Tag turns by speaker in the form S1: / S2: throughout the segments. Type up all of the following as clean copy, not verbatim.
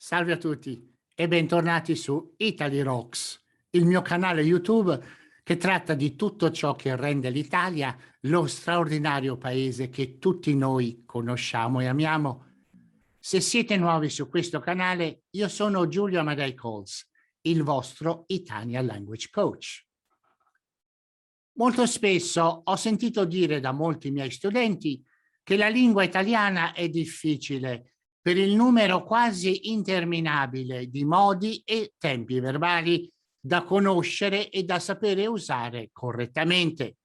S1: Salve a tutti e bentornati su Italy Rocks, il mio canale YouTube che tratta di tutto ciò che rende l'Italia lo straordinario paese che tutti noi conosciamo e amiamo. Se siete nuovi su questo canale, io sono Giulio Amadei Coles, il vostro Italian Language Coach. Molto spesso ho sentito dire da molti miei studenti che la lingua italiana è difficile per il numero quasi interminabile di modi e tempi verbali da conoscere e da sapere usare correttamente.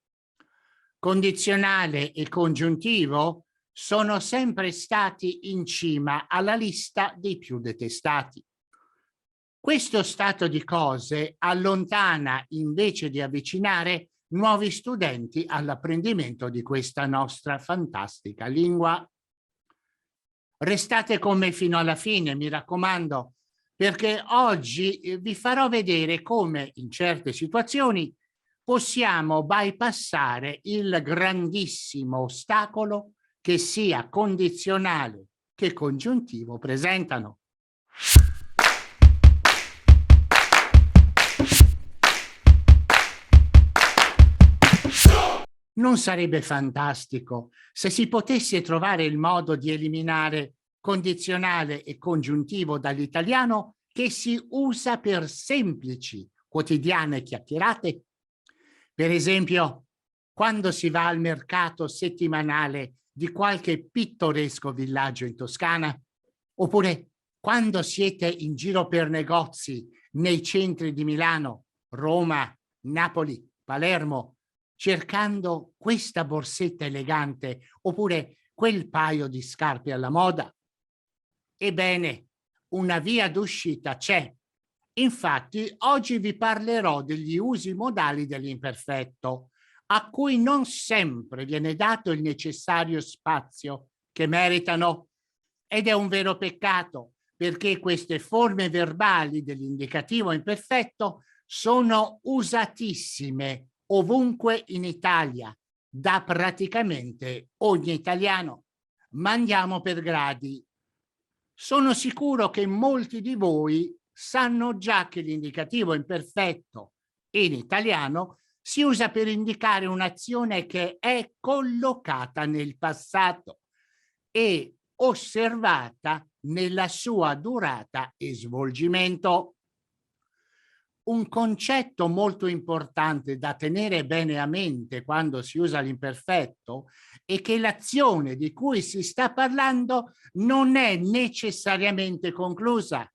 S1: Condizionale e congiuntivo sono sempre stati in cima alla lista dei più detestati. Questo stato di cose allontana invece di avvicinare nuovi studenti all'apprendimento di questa nostra fantastica lingua. Restate con me fino alla fine, mi raccomando, perché oggi vi farò vedere come in certe situazioni possiamo bypassare il grandissimo ostacolo che sia condizionale che congiuntivo presentano. Non sarebbe fantastico se si potesse trovare il modo di eliminare condizionale e congiuntivo dall'italiano che si usa per semplici, quotidiane chiacchierate? Per esempio, quando si va al mercato settimanale di qualche pittoresco villaggio in Toscana, oppure quando siete in giro per negozi nei centri di Milano, Roma, Napoli, Palermo, cercando questa borsetta elegante oppure quel paio di scarpe alla moda? Ebbene, una via d'uscita c'è. Infatti, oggi vi parlerò degli usi modali dell'imperfetto, a cui non sempre viene dato il necessario spazio che meritano. Ed è un vero peccato, perché queste forme verbali dell'indicativo imperfetto sono usatissime ovunque in Italia, da praticamente ogni italiano. Ma andiamo per gradi. Sono sicuro che molti di voi sanno già che l'indicativo imperfetto in italiano si usa per indicare un'azione che è collocata nel passato e osservata nella sua durata e svolgimento. Un concetto molto importante da tenere bene a mente quando si usa l'imperfetto è che l'azione di cui si sta parlando non è necessariamente conclusa.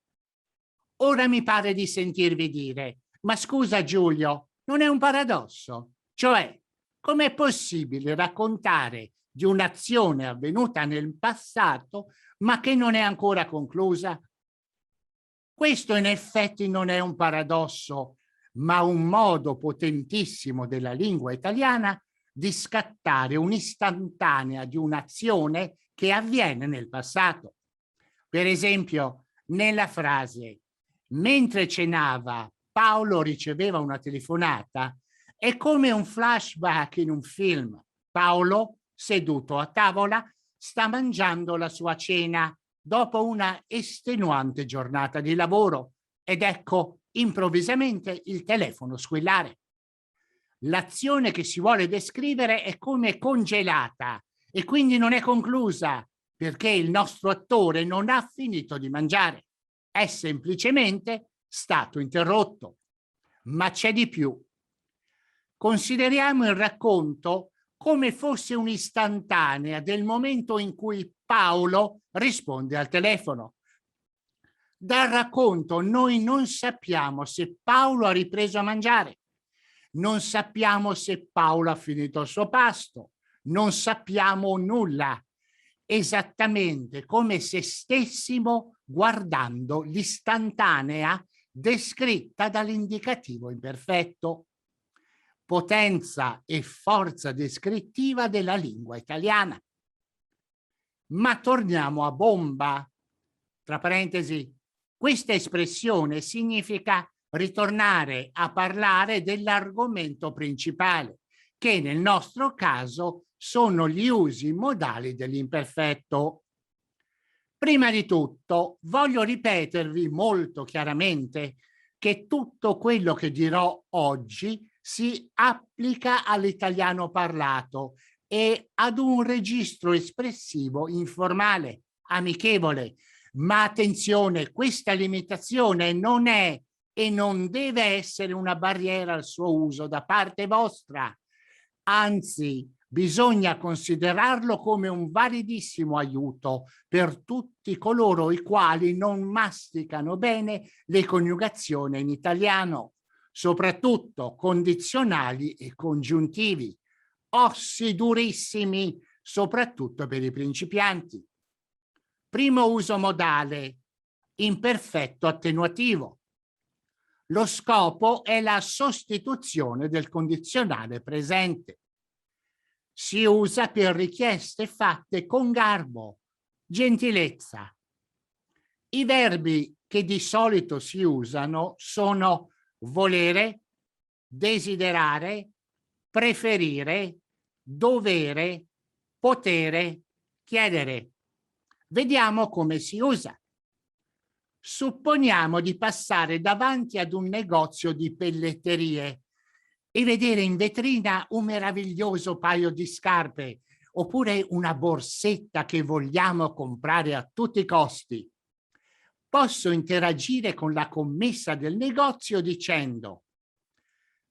S1: Ora mi pare di sentirvi dire: ma scusa Giulio, non è un paradosso? Cioè, com'è possibile raccontare di un'azione avvenuta nel passato ma che non è ancora conclusa? Questo in effetti non è un paradosso, ma un modo potentissimo della lingua italiana di scattare un'istantanea di un'azione che avviene nel passato. Per esempio, nella frase "mentre cenava, Paolo riceveva una telefonata", è come un flashback in un film. Paolo, seduto a tavola, sta mangiando la sua cena dopo una estenuante giornata di lavoro ed ecco improvvisamente il telefono squillare. L'azione che si vuole descrivere è come congelata e quindi non è conclusa perché il nostro attore non ha finito di mangiare, è semplicemente stato interrotto. Ma c'è di più. Consideriamo il racconto come fosse un'istantanea del momento in cui Paolo risponde al telefono. Dal racconto noi non sappiamo se Paolo ha ripreso a mangiare, non sappiamo se Paolo ha finito il suo pasto, non sappiamo nulla, esattamente come se stessimo guardando l'istantanea descritta dall'indicativo imperfetto. Potenza e forza descrittiva della lingua italiana. Ma torniamo a bomba. Tra parentesi, questa espressione significa ritornare a parlare dell'argomento principale, che nel nostro caso sono gli usi modali dell'imperfetto. Prima di tutto, voglio ripetervi molto chiaramente che tutto quello che dirò oggi si applica all'italiano parlato e ad un registro espressivo informale, amichevole. Ma attenzione, questa limitazione non è e non deve essere una barriera al suo uso da parte vostra. Anzi, bisogna considerarlo come un validissimo aiuto per tutti coloro i quali non masticano bene le coniugazioni in italiano, soprattutto condizionali e congiuntivi, ossi durissimi, soprattutto per i principianti. Primo uso modale, imperfetto attenuativo. Lo scopo è la sostituzione del condizionale presente. Si usa per richieste fatte con garbo, gentilezza. I verbi che di solito si usano sono volere, desiderare, preferire, dovere, potere, chiedere. Vediamo come si usa. Supponiamo di passare davanti ad un negozio di pelletterie e vedere in vetrina un meraviglioso paio di scarpe oppure una borsetta che vogliamo comprare a tutti i costi. Posso interagire con la commessa del negozio dicendo: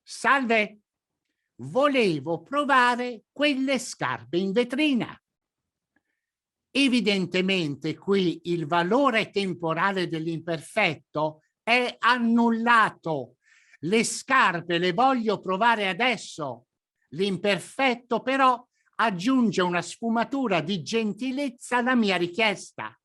S1: salve, volevo provare quelle scarpe in vetrina. Evidentemente qui il valore temporale dell'imperfetto è annullato. Le scarpe le voglio provare adesso. L'imperfetto però aggiunge una sfumatura di gentilezza alla mia richiesta.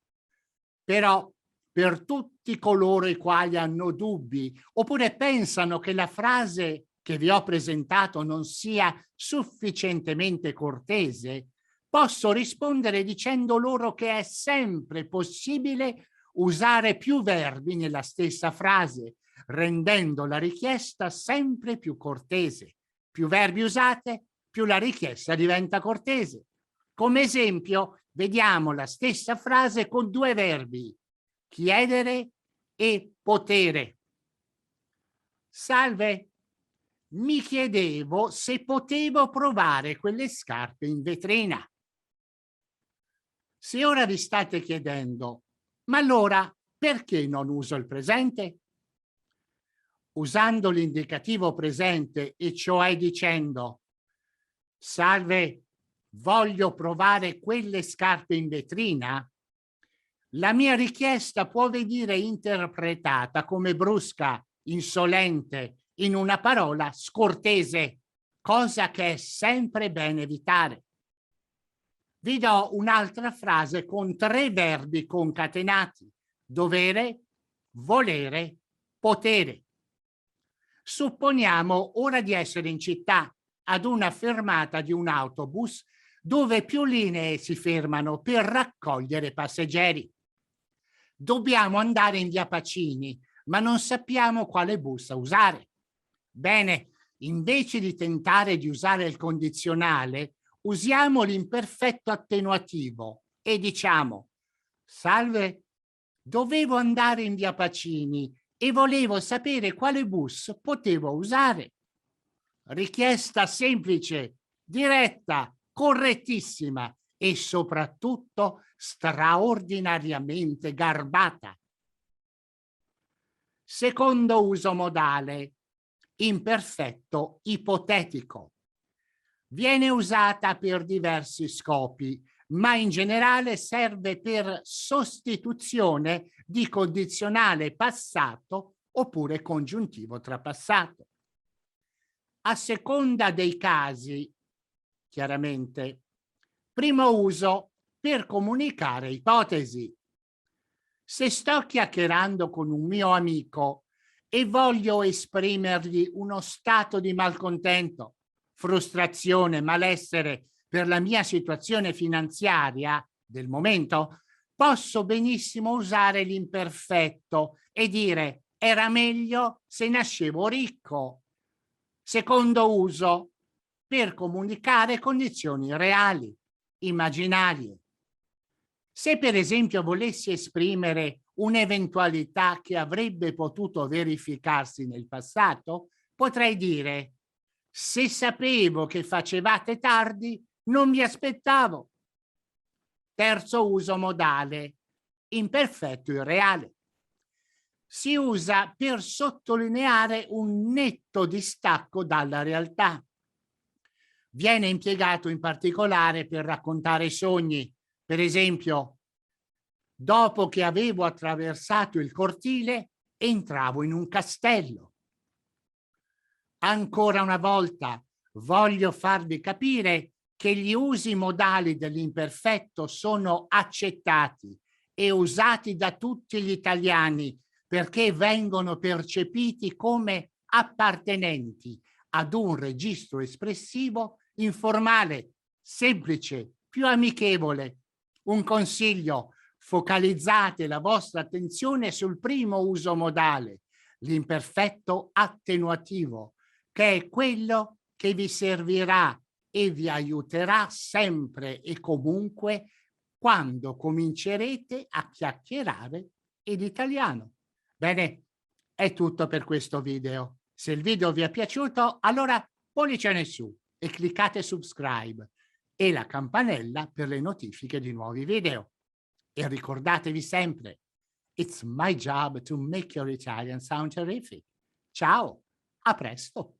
S1: Però per tutti coloro i quali hanno dubbi oppure pensano che la frase che vi ho presentato non sia sufficientemente cortese, posso rispondere dicendo loro che è sempre possibile usare più verbi nella stessa frase, rendendo la richiesta sempre più cortese. Più verbi usate, più la richiesta diventa cortese. Come esempio, vediamo la stessa frase con due verbi, chiedere e potere. Salve, mi chiedevo se potevo provare quelle scarpe in vetrina. Se ora vi state chiedendo, ma allora perché non uso il presente? Usando l'indicativo presente, e cioè dicendo: salve, voglio provare quelle scarpe in vetrina, la mia richiesta può venire interpretata come brusca, insolente, in una parola scortese, cosa che è sempre bene evitare. Vi do un'altra frase con tre verbi concatenati: dovere, volere, potere. Supponiamo ora di essere in città, ad una fermata di un autobus, dove più linee si fermano per raccogliere passeggeri. Dobbiamo andare in via Pacini, ma non sappiamo quale bus usare. Bene, invece di tentare di usare il condizionale, usiamo l'imperfetto attenuativo e diciamo: salve, dovevo andare in via Pacini e volevo sapere quale bus potevo usare. Richiesta semplice, diretta, correttissima e soprattutto straordinariamente garbata. Secondo uso modale, imperfetto ipotetico. Viene usata per diversi scopi, ma in generale serve per sostituzione di condizionale passato oppure congiuntivo trapassato. A seconda dei casi, chiaramente, primo uso per comunicare ipotesi. Se sto chiacchierando con un mio amico e voglio esprimergli uno stato di malcontento, frustrazione, malessere per la mia situazione finanziaria del momento, posso benissimo usare l'imperfetto e dire: era meglio se nascevo ricco. Secondo uso, per comunicare condizioni reali, immaginarie. Se per esempio volessi esprimere un'eventualità che avrebbe potuto verificarsi nel passato, potrei dire: se sapevo che facevate tardi, non vi aspettavo. Terzo uso modale, imperfetto irreale. Si usa per sottolineare un netto distacco dalla realtà. Viene impiegato in particolare per raccontare i sogni. Per esempio, dopo che avevo attraversato il cortile, entravo in un castello. Ancora una volta, voglio farvi capire che gli usi modali dell'imperfetto sono accettati e usati da tutti gli italiani perché vengono percepiti come appartenenti ad un registro espressivo informale, semplice, più amichevole. Un consiglio: focalizzate la vostra attenzione sul primo uso modale, l'imperfetto attenuativo, che è quello che vi servirà e vi aiuterà sempre e comunque quando comincerete a chiacchierare in italiano. Bene, è tutto per questo video. Se il video vi è piaciuto, allora pollice su e cliccate subscribe e la campanella per le notifiche di nuovi video. E ricordatevi sempre, it's my job to make your Italian sound terrific. Ciao, a presto!